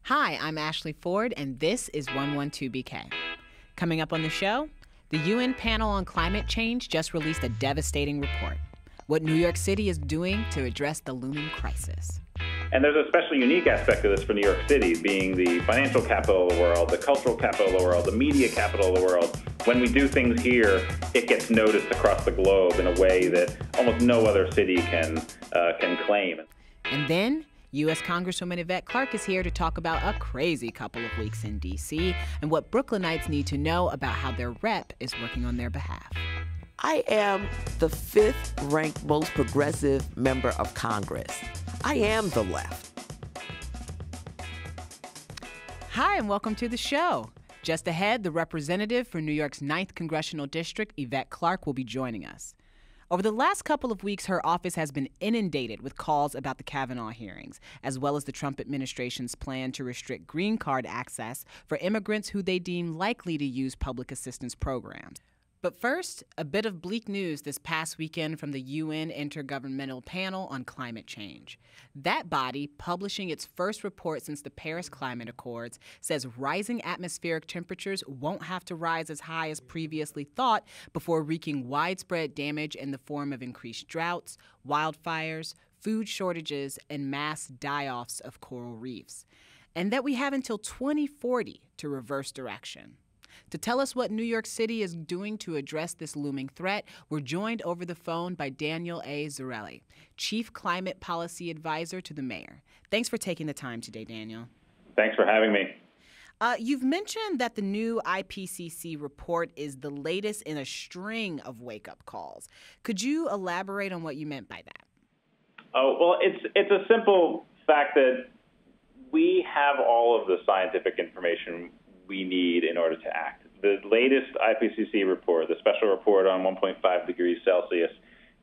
Hi, I'm Ashley Ford, and this is 112BK. Coming up on the show, the UN panel on climate change just released a devastating report. What New York City is doing to address the looming crisis. And there's a especially unique aspect of this for New York City, being the financial capital of the world, the cultural capital of the world, the media capital of the world. When we do things here, it gets noticed across the globe in a way that almost no other city can claim. And then, U.S. Congresswoman Yvette Clarke is here to talk about a crazy couple of weeks in D.C. and what Brooklynites need to know about how their rep is working on their behalf. I am the fifth-ranked most progressive member of Congress. I am the left. Hi, and welcome to the show. Just ahead, the representative for New York's 9th Congressional District, Yvette Clarke, will be joining us. Over the last couple of weeks, her office has been inundated with calls about the Kavanaugh hearings, as well as the Trump administration's plan to restrict green card access for immigrants who they deem likely to use public assistance programs. But first, a bit of bleak news this past weekend from the UN Intergovernmental Panel on Climate Change. That body, publishing its first report since the Paris Climate Accords, says rising atmospheric temperatures won't have to rise as high as previously thought before wreaking widespread damage in the form of increased droughts, wildfires, food shortages, and mass die-offs of coral reefs. And that we have until 2040 to reverse direction. To tell us what New York City is doing to address this looming threat, we're joined over the phone by Daniel A. Zarrilli, Chief Climate Policy Advisor to the Mayor. Thanks for taking the time today, Daniel. Thanks for having me. You've mentioned that the new IPCC report is the latest in a string of wake-up calls. Could you elaborate on what you meant by that? Oh, well, it's a simple fact that we have all of the scientific information we need in order to act. The latest IPCC report, the special report on 1.5 degrees Celsius,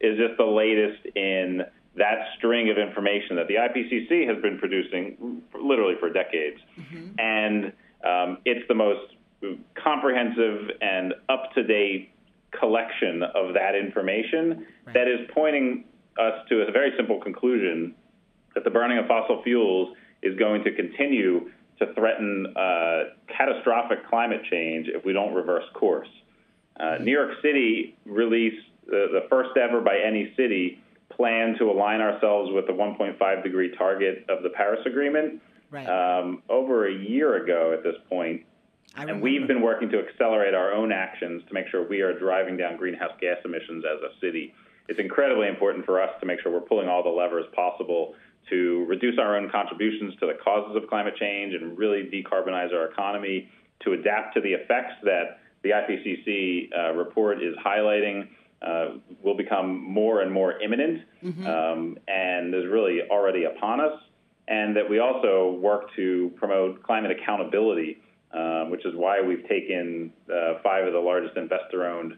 is just the latest in that string of information that the IPCC has been producing literally for decades. Mm-hmm. And it's the most comprehensive and up-to-date collection of that information that is pointing us to a very simple conclusion that the burning of fossil fuels is going to continue to threaten catastrophic climate change if we don't reverse course. New York City released the first ever by any city plan to align ourselves with the 1.5 degree target of the Paris Agreement over a year ago at this point. And we've been working to accelerate our own actions to make sure we are driving down greenhouse gas emissions as a city. It's incredibly important for us to make sure we're pulling all the levers possible to reduce our own contributions to the causes of climate change and really decarbonize our economy, to adapt to the effects that the IPCC report is highlighting will become more and more imminent and is really already upon us, and that we also work to promote climate accountability, which is why we've taken 5 of the largest investor-owned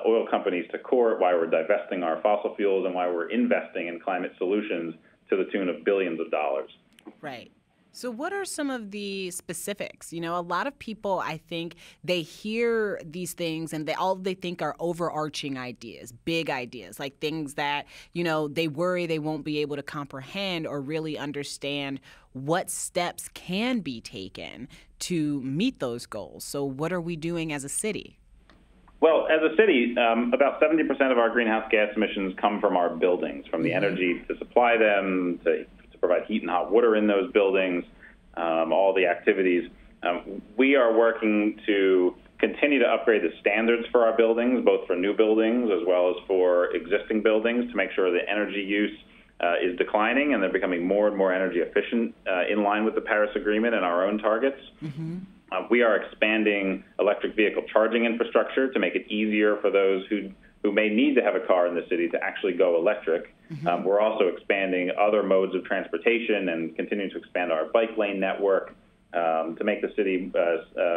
oil companies to court, why we're divesting our fossil fuels, and why we're investing in climate solutions to the tune of billions of dollars. Right. So what are some of the specifics? You know, a lot of people, I think, they hear these things and all they think are overarching ideas, big ideas, like things that, you know, they worry they won't be able to comprehend or really understand what steps can be taken to meet those goals. So what are we doing as a city? Well, as a city, about 70% of our greenhouse gas emissions come from our buildings, from the energy to supply them, to provide heat and hot water in those buildings, all the activities. We are working to continue to upgrade the standards for our buildings, both for new buildings as well as for existing buildings, to make sure the energy use is declining and they're becoming more and more energy efficient in line with the Paris Agreement and our own targets. We are expanding electric vehicle charging infrastructure to make it easier for those who may need to have a car in the city to actually go electric. We're also expanding other modes of transportation and continuing to expand our bike lane network to make the city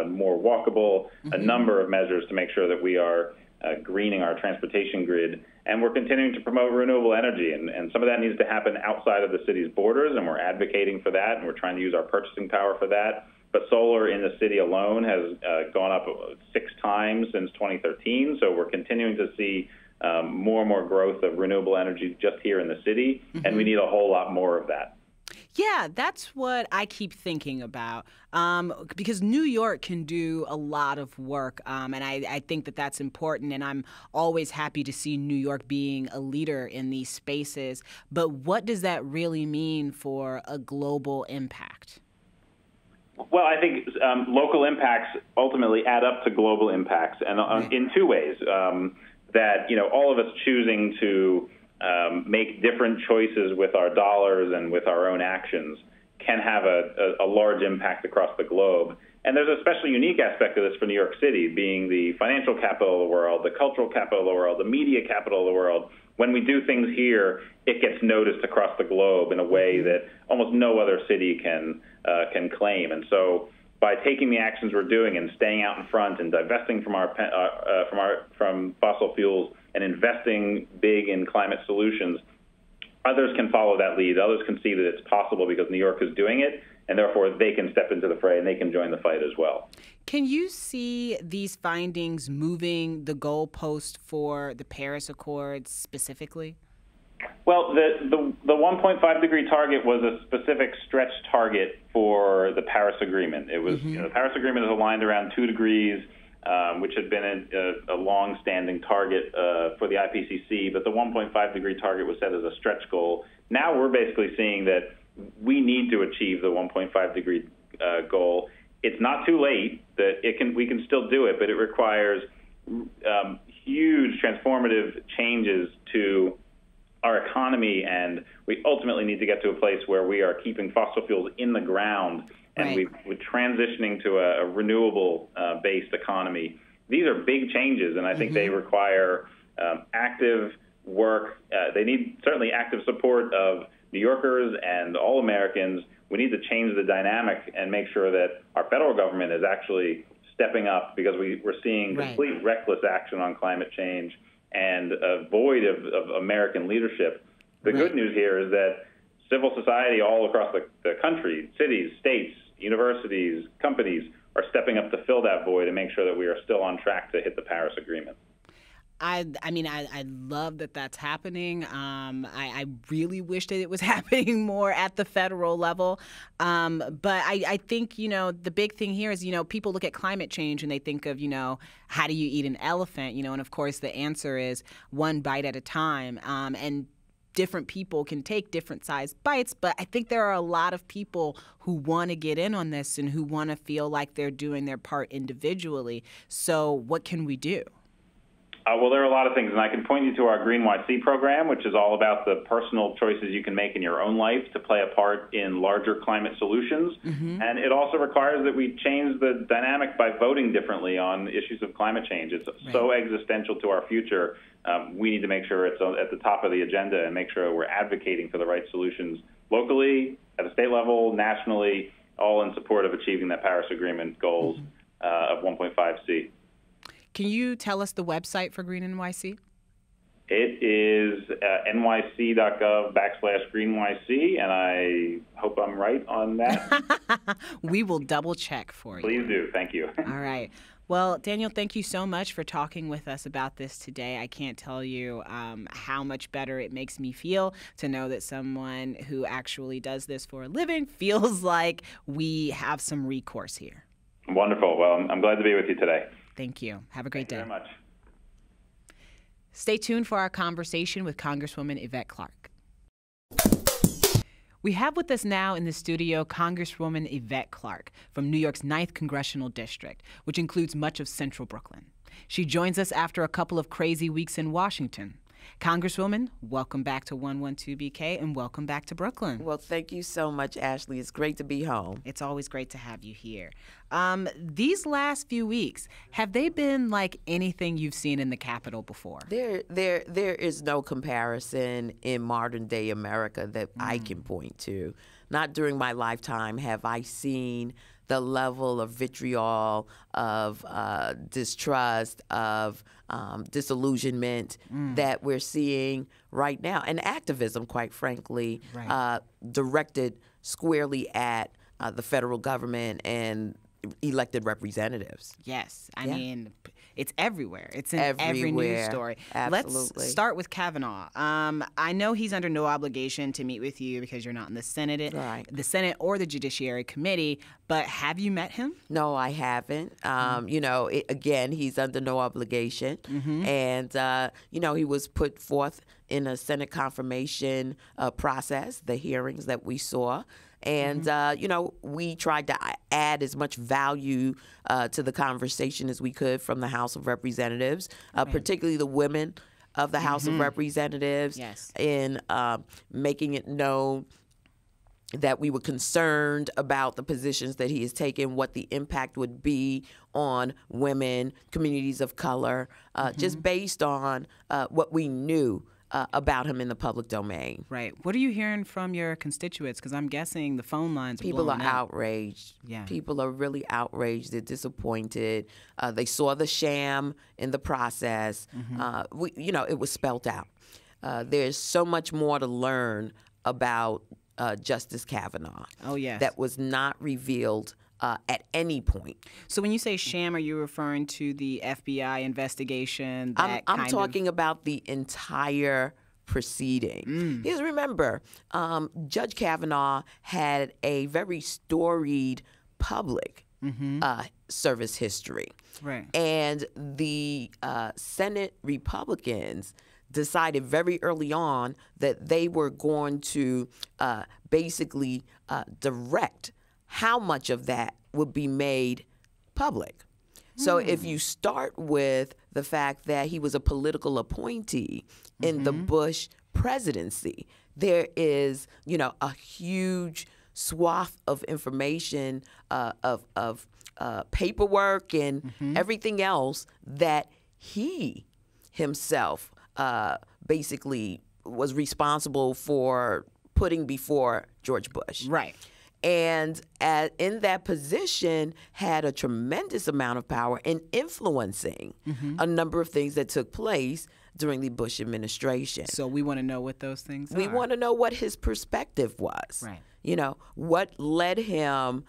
more walkable, a number of measures to make sure that we are greening our transportation grid. And we're continuing to promote renewable energy, and some of that needs to happen outside of the city's borders, and we're advocating for that, and we're trying to use our purchasing power for that. But solar in the city alone has gone up 6 times since 2013, so we're continuing to see more and more growth of renewable energy just here in the city, and we need a whole lot more of that. Yeah, that's what I keep thinking about, because New York can do a lot of work, and I think that that's important, and I'm always happy to see New York being a leader in these spaces. But what does that really mean for a global impact? Well, I think local impacts ultimately add up to global impacts, and in two ways. That all of us choosing to make different choices with our dollars and with our own actions can have a large impact across the globe. And there's a especially unique aspect of this for New York City, being the financial capital of the world, the cultural capital of the world, the media capital of the world. When we do things here, it gets noticed across the globe in a way that almost no other city can claim. And so by taking the actions we're doing and staying out in front and divesting from fossil fuels and investing big in climate solutions, others can follow that lead. Others can see that it's possible because New York is doing it, and therefore they can step into the fray and they can join the fight as well. Can you see these findings moving the goalpost for the Paris Accords specifically? Well, the 1.5 degree target was a specific stretch target for the Paris Agreement. It was the Paris Agreement is aligned around 2 degrees, which had been a long-standing target for the IPCC, but the 1.5 degree target was set as a stretch goal. Now we're basically seeing that we need to achieve the 1.5 degree goal. It's not too late. We can still do it, but it requires huge transformative changes to our economy, and we ultimately need to get to a place where we are keeping fossil fuels in the ground and we're transitioning to a renewable-based economy. These are big changes, and I think they require active work. They need certainly active support of New Yorkers and all Americans. We need to change the dynamic and make sure that our federal government is actually stepping up, because we're seeing complete reckless action on climate change and a void of American leadership. The good news here is that civil society all across the country, cities, states, universities, companies, are stepping up to fill that void and make sure that we are still on track to hit the Paris Agreement. I love that that's happening. I really wish that it was happening more at the federal level. But I think, the big thing here is, people look at climate change and they think of, how do you eat an elephant? And of course the answer is one bite at a time. And different people can take different sized bites. But I think there are a lot of people who want to get in on this and who want to feel like they're doing their part individually. So what can we do? Well, there are a lot of things, and I can point you to our Green YC program, which is all about the personal choices you can make in your own life to play a part in larger climate solutions. And it also requires that we change the dynamic by voting differently on issues of climate change. It's so existential to our future. We need to make sure it's at the top of the agenda and make sure we're advocating for the right solutions locally, at the state level, nationally, all in support of achieving that Paris Agreement goals of 1.5C. Can you tell us the website for Green NYC? It is nyc.gov/GreenYC, and I hope I'm right on that. We will double check for you. Please do. Thank you. All right. Well, Daniel, thank you so much for talking with us about this today. I can't tell you how much better it makes me feel to know that someone who actually does this for a living feels like we have some recourse here. Wonderful. Well, I'm glad to be with you today. Thank you. Have a great day. Thank you very much. Stay tuned for our conversation with Congresswoman Yvette Clarke. We have with us now in the studio Congresswoman Yvette Clarke from New York's 9th Congressional District, which includes much of central Brooklyn. She joins us after a couple of crazy weeks in Washington. Congresswoman, welcome back to 112BK and welcome back to Brooklyn. Well, thank you so much, Ashley. It's great to be home. It's always great to have you here. These last few weeks, have they been like anything you've seen in the Capitol before? There is no comparison in modern day America that I can point to. Not during my lifetime have I seen the level of vitriol, of distrust, of disillusionment that we're seeing right now, and activism, quite frankly, directed squarely at the federal government and elected representatives. Yes. I mean, it's everywhere. It's in every news story. Absolutely. Let's start with Kavanaugh. I know he's under no obligation to meet with you because you're not in the Senate, the Senate or the Judiciary Committee. But have you met him? No, I haven't. You know, again, he's under no obligation, and you know, he was put forth in a Senate confirmation process, the hearings that we saw. And, you know, we tried to add as much value to the conversation as we could from the House of Representatives, particularly the women of the House of Representatives, in making it known that we were concerned about the positions that he has taken, what the impact would be on women, communities of color, just based on what we knew about him in the public domain. Right. What are you hearing from your constituents? Because I'm guessing the phone lines are People blowing are up. outraged. Yeah. People are really outraged. They're disappointed. They saw the sham in the process. You know, it was spelt out. There's so much more to learn about Justice Kavanaugh. Oh, yes. That was not revealed at any point. So when you say sham, are you referring to the FBI investigation? That I'm talking about the entire proceeding. Because remember, Judge Kavanaugh had a very storied public service history. Right. And the Senate Republicans decided very early on that they were going to basically direct how much of that would be made public. So if you start with the fact that he was a political appointee in the Bush presidency, there is, you know, a huge swath of information, of paperwork and everything else that he himself basically was responsible for putting before George Bush. Right. And in that position had a tremendous amount of power in influencing a number of things that took place during the Bush administration. So we want to know what those things are. We want to know what his perspective was. Right. You know, what led him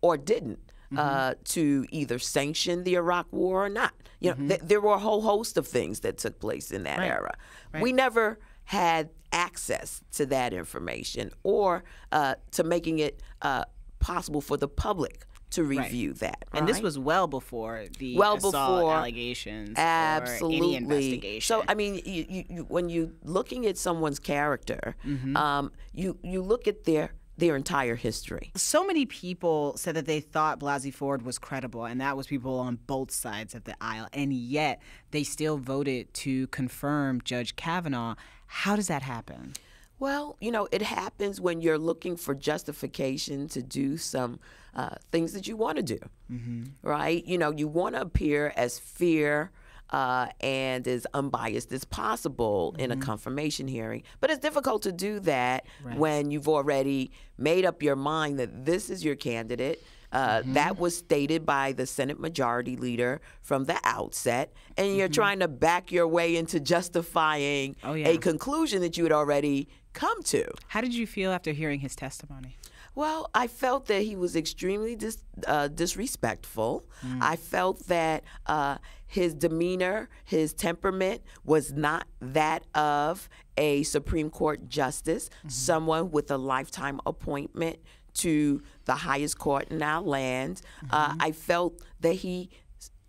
or didn't to either sanction the Iraq War or not. You know, there were a whole host of things that took place in that era. Right. We never had access to that information or to making it possible for the public to review that. And this was well before the assault allegations or any investigation. So, I mean, you when you're looking at someone's character, you look at their entire history. So many people said that they thought Blasey Ford was credible, and that was people on both sides of the aisle, and yet they still voted to confirm Judge Kavanaugh. How does that happen? Well, you know, it happens when you're looking for justification to do some things that you want to do, right? You know, you want to appear as fair and as unbiased as possible in a confirmation hearing. But it's difficult to do that when you've already made up your mind that this is your candidate. That was stated by the Senate Majority Leader from the outset, and you're trying to back your way into justifying a conclusion that you had already come to. How did you feel after hearing his testimony? Well, I felt that he was extremely disrespectful. I felt that his demeanor, his temperament was not that of a Supreme Court justice, someone with a lifetime appointment to the highest court in our land. I felt that he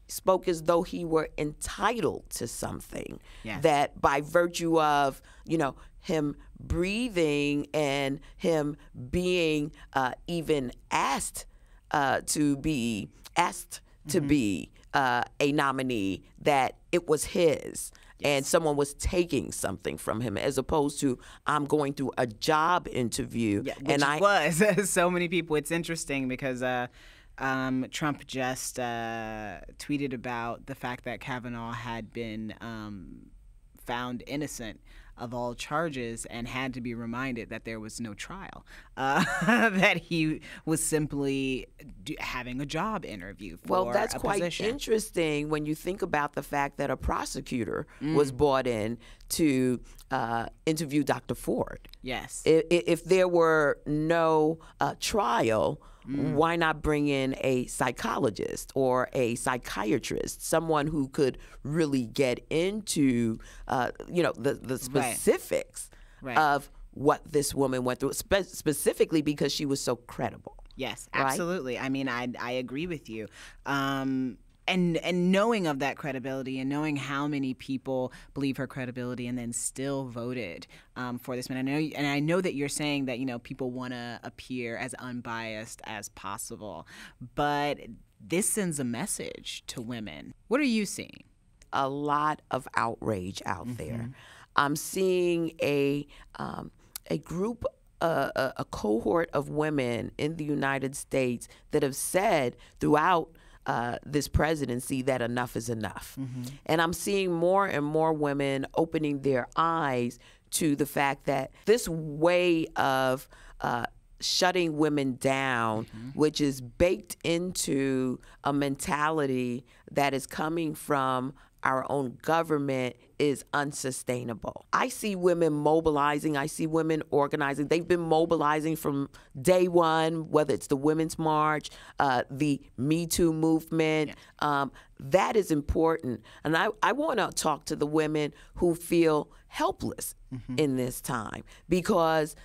spoke as though he were entitled to something, that by virtue of, you know, him breathing and him being even asked to be a nominee, that it was his. And someone was taking something from him, as opposed to I'm going through a job interview. Which was so many people. It's interesting because Trump just tweeted about the fact that Kavanaugh had been found innocent of all charges and had to be reminded that there was no trial, that he was simply having a job interview for Well, that's quite interesting when you think about the fact that a prosecutor was brought in to interview Dr. Ford. Yes. If there were no trial, Why not bring in a psychologist or a psychiatrist, someone who could really get into, the specifics of what this woman went through, specifically because she was so credible. Yes, absolutely. Right? I mean, I agree with you. And knowing of that credibility and knowing how many people believe her credibility and then still voted for this man. I know that you're saying that, people want to appear as unbiased as possible, but this sends a message to women. What are you seeing? A lot of outrage out there. I'm seeing a group, a cohort of women in the United States that have said throughout this presidency that enough is enough. And I'm seeing more and more women opening their eyes to the fact that this way of shutting women down, which is baked into a mentality that is coming from our own government, is unsustainable. I see women mobilizing. I see women organizing. They've been mobilizing from day one, whether it's the Women's March, the Me Too movement. That is important. And I want to talk to the women who feel helpless in this time, because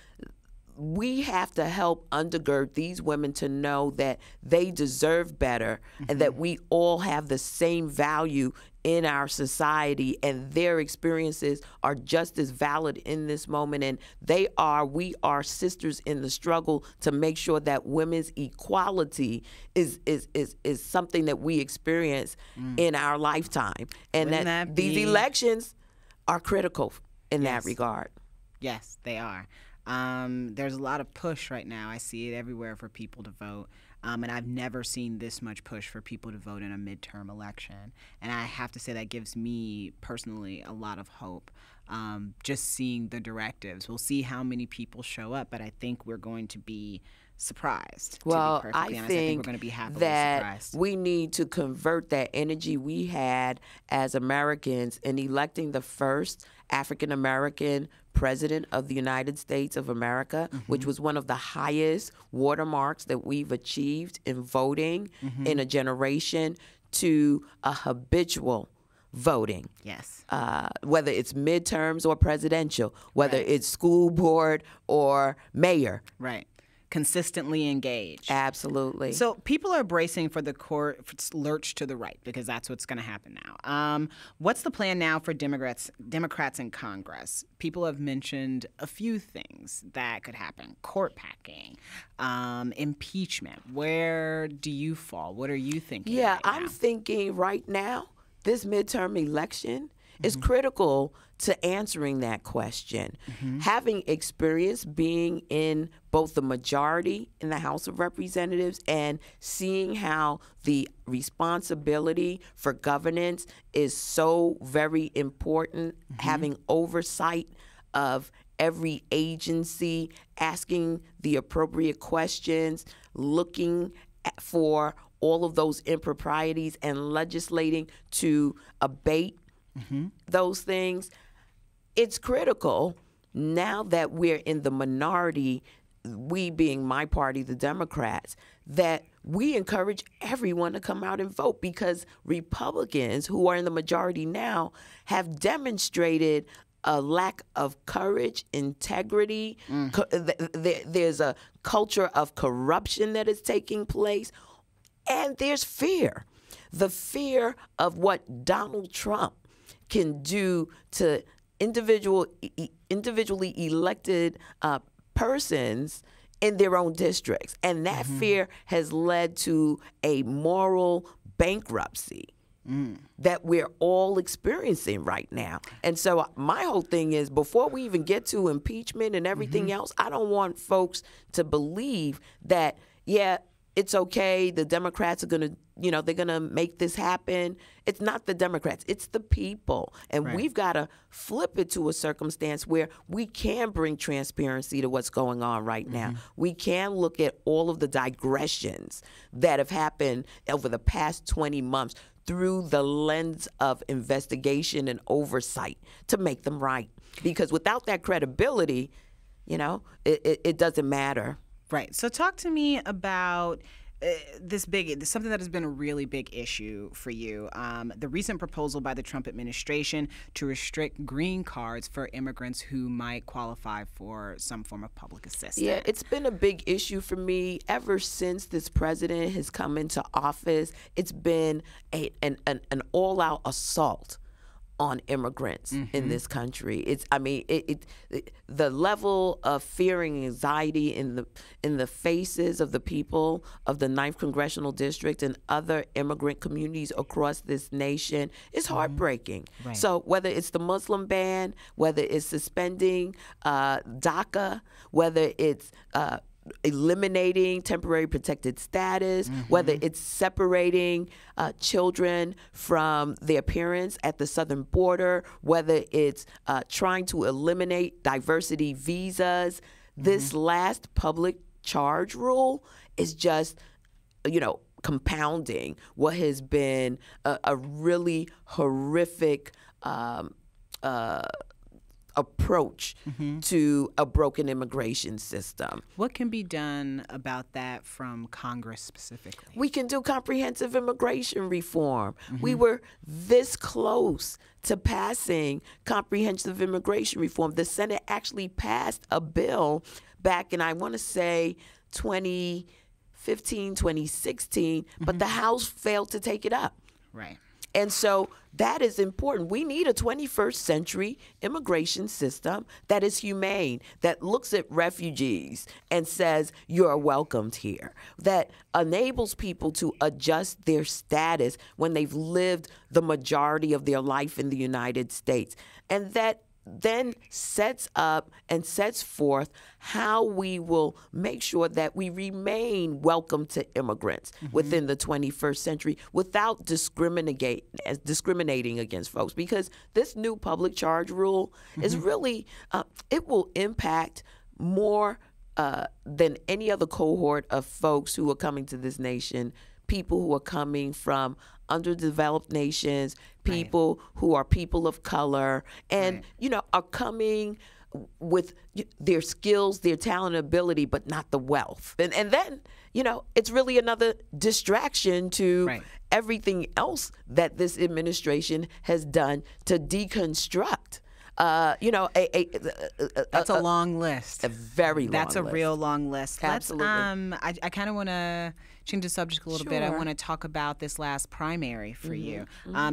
we have to help undergird these women to know that they deserve better and that we all have the same value in our society, and their experiences are just as valid in this moment. And we are sisters in the struggle to make sure that women's equality is something that we experience in our lifetime. And that these elections are critical in that regard. Yes, they are. There's a lot of push right now. I see it everywhere for people to vote. And I've never seen this much push for people to vote in a midterm election. And I have to say that gives me personally a lot of hope. Just seeing the directives. We'll see how many people show up, but I think we're going to be surprised. Well, to be perfectly honest. I think we're going to be happily that surprised. We need to convert that energy we had as Americans in electing the first African-American president of the United States of America, which was one of the highest watermarks that we've achieved in voting in a generation, to a habitual voting. Yes. Whether it's midterms or presidential, whether it's school board or mayor. Right. Consistently engaged. Absolutely. So people are bracing for the court lurch to the right, because that's what's going to happen now. What's the plan now for Democrats in Congress? People have mentioned a few things that could happen: court packing, impeachment. Where do you fall? What are you thinking? Yeah, right I'm now? thinking right now this midterm election is critical to answering that question. Having experience being in both the majority in the House of Representatives and seeing how the responsibility for governance is so very important, having oversight of every agency, asking the appropriate questions, looking for all of those improprieties and legislating to abate those things. It's critical now that we're in the minority, we being my party, the Democrats, that we encourage everyone to come out and vote, because Republicans, who are in the majority now, have demonstrated a lack of courage, integrity. There's a culture of corruption that is taking place, and there's fear. The fear of what Donald Trump can do to individually elected persons in their own districts. And that fear has led to a moral bankruptcy that we're all experiencing right now. And so my whole thing is, before we even get to impeachment and everything else, I don't want folks to believe that, it's okay, the Democrats are going to, they're going to make this happen. It's not the Democrats, it's the people. And we've got to flip it to a circumstance where we can bring transparency to what's going on right now. We can look at all of the digressions that have happened over the past 20 months through the lens of investigation and oversight to make them right. Because without that credibility, it doesn't matter. Right. So talk to me about something that has been a really big issue for you, the recent proposal by the Trump administration to restrict green cards for immigrants who might qualify for some form of public assistance. Yeah, it's been a big issue for me ever since this president has come into office. It's been an all-out assault on immigrants in this country. The level of fear and anxiety in the faces of the people of the 9th Congressional District and other immigrant communities across this nation is heartbreaking. Right. So whether it's the Muslim ban, whether it's suspending DACA, whether it's eliminating temporary protected status, whether it's separating children from their parents at the southern border, whether it's trying to eliminate diversity visas. This last public charge rule is just, compounding what has been a really horrific approach to a broken immigration system. What can be done about that from Congress specifically? We can do comprehensive immigration reform. We were this close to passing comprehensive immigration reform. The Senate actually passed a bill back in, I want to say, 2015, 2016, but the House failed to take it up. Right. And so that is important. We need a 21st century immigration system that is humane, that looks at refugees and says, you're welcomed here, that enables people to adjust their status when they've lived the majority of their life in the United States, and that then sets up and sets forth how we will make sure that we remain welcome to immigrants within the 21st century without discriminating against folks. Because this new public charge rule is really, it will impact more than any other cohort of folks who are coming to this nation, people who are coming from underdeveloped nations, people who are people of color, and are coming with their skills, their talent, and ability, but not the wealth. And then it's really another distraction to everything else that this administration has done to deconstruct. That's a long list. A very long list. That's a real long list. Absolutely. I kind of want to change the subject a little bit. I want to talk about this last primary for you.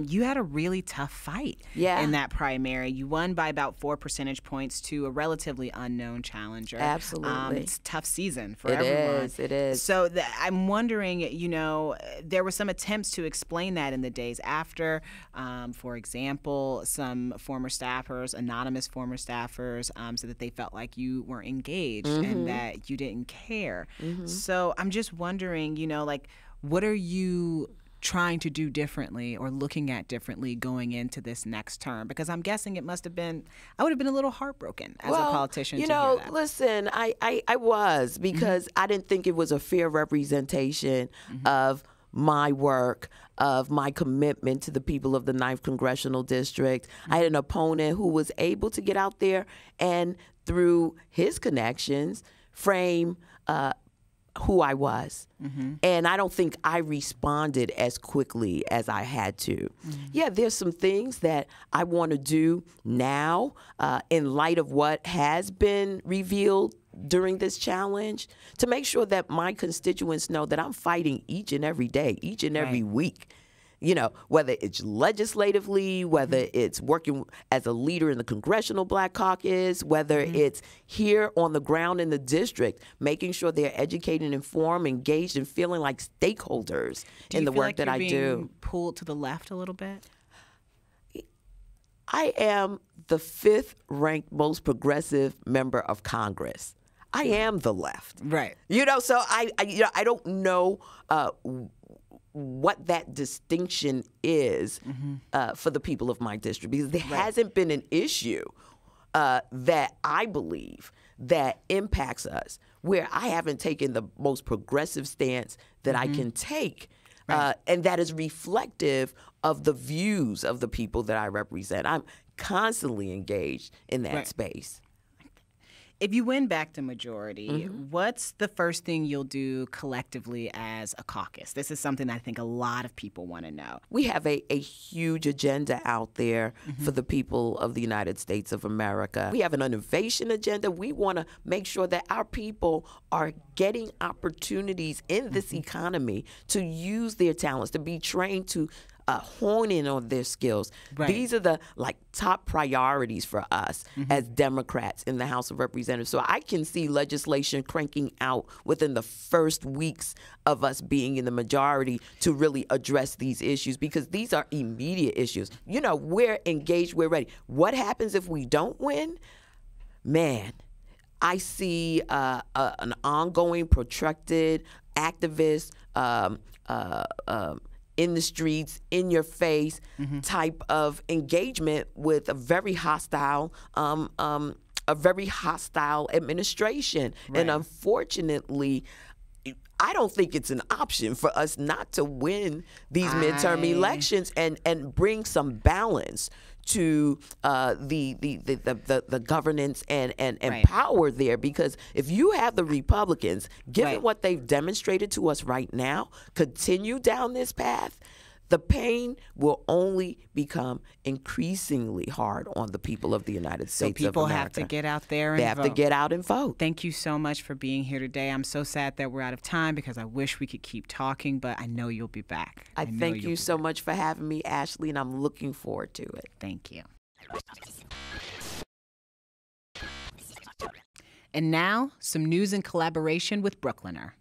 You had a really tough fight in that primary. You won by about 4 percentage points to a relatively unknown challenger. Absolutely. It's a tough season for everyone. It is. So I'm wondering, there were some attempts to explain that in the days after. For example, some former staffers, anonymous former staffers, said that they felt like you weren't engaged and that you didn't care. So I'm just wondering, what are you trying to do differently or looking at differently going into this next term? Because I'm guessing I would have been a little heartbroken as a politician to hear that. Listen, I was, because I didn't think it was a fair representation of my work, of my commitment to the people of the 9th Congressional District. I had an opponent who was able to get out there and, through his connections, frame who I was. And I don't think I responded as quickly as I had to. Yeah, there's some things that I want to do now in light of what has been revealed during this challenge, to make sure that my constituents know that I'm fighting each and every day, each and every week. Whether it's legislatively, whether it's working as a leader in the Congressional Black Caucus, whether it's here on the ground in the district, making sure they're educated, informed, engaged, and feeling like stakeholders in the work that I do. Do you feel like you're being pulled to the left a little bit? I am the 5th ranked most progressive member of Congress. I am the left. Right. So I don't know what that distinction is for the people of my district, because there hasn't been an issue that I believe that impacts us where I haven't taken the most progressive stance that I can take, and that is reflective of the views of the people that I represent. I'm constantly engaged in that space. If you win back to majority, what's the first thing you'll do collectively as a caucus? This is something I think a lot of people want to know. We have a huge agenda out there for the people of the United States of America. We have an innovation agenda. We want to make sure that our people are getting opportunities in this economy to use their talents, to be trained to hone in on their skills. Right. These are the top priorities for us as Democrats in the House of Representatives. So I can see legislation cranking out within the first weeks of us being in the majority to really address these issues, because these are immediate issues. You know, we're engaged, we're ready. What happens if we don't win? Man, I see an ongoing, protracted activist in the streets, in your face type of engagement with a very hostile administration. Right. And unfortunately, I don't think it's an option for us not to win these midterm elections and bring some balance to the governance and power there. Because if you have the Republicans, given what they've demonstrated to us right now, continue down this path, the pain will only become increasingly hard on the people of the United States of America. So people have to get out there and vote. They have to get out and vote. Thank you so much for being here today. I'm so sad that we're out of time because I wish we could keep talking, but I know you'll be back. I thank you so much for having me, Ashley, and I'm looking forward to it. Thank you. And now, some news in collaboration with Brooklyner.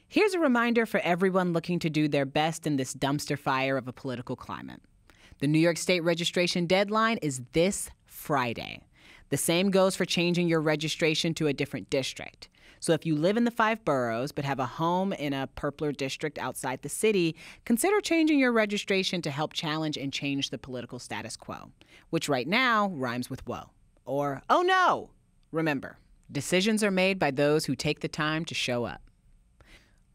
Here's a reminder for everyone looking to do their best in this dumpster fire of a political climate. The New York State registration deadline is this Friday. The same goes for changing your registration to a different district. So if you live in the 5 boroughs but have a home in a purpler district outside the city, consider changing your registration to help challenge and change the political status quo, which right now rhymes with woe. Or, oh no! Remember, decisions are made by those who take the time to show up.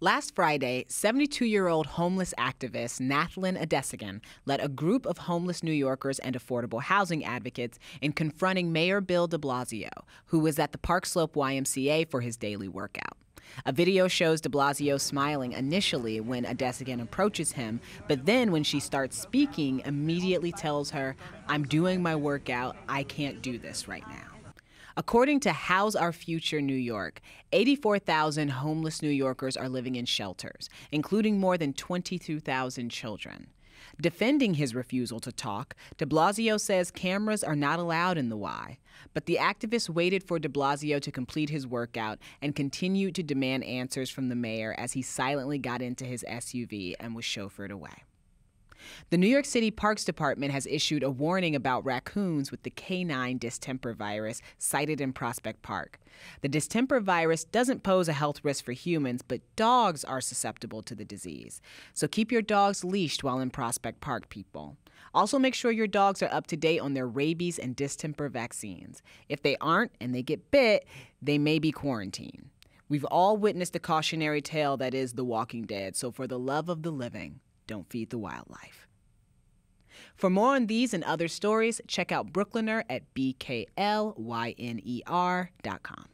Last Friday, 72-year-old homeless activist Nathlin Adesigan led a group of homeless New Yorkers and affordable housing advocates in confronting Mayor Bill de Blasio, who was at the Park Slope YMCA for his daily workout. A video shows de Blasio smiling initially when Adesigan approaches him, but then when she starts speaking, immediately tells her, "I'm doing my workout. I can't do this right now." According to House Our Future New York, 84,000 homeless New Yorkers are living in shelters, including more than 22,000 children. Defending his refusal to talk, de Blasio says cameras are not allowed in the Y. But the activist waited for de Blasio to complete his workout and continued to demand answers from the mayor as he silently got into his SUV and was chauffeured away. The New York City Parks Department has issued a warning about raccoons with the Canine Distemper Virus cited in Prospect Park. The distemper virus doesn't pose a health risk for humans, but dogs are susceptible to the disease. So keep your dogs leashed while in Prospect Park, people. Also make sure your dogs are up to date on their rabies and distemper vaccines. If they aren't and they get bit, they may be quarantined. We've all witnessed the cautionary tale that is The Walking Dead, so for the love of the living, don't feed the wildlife. For more on these and other stories, check out Brooklyner at BKLYNER.com.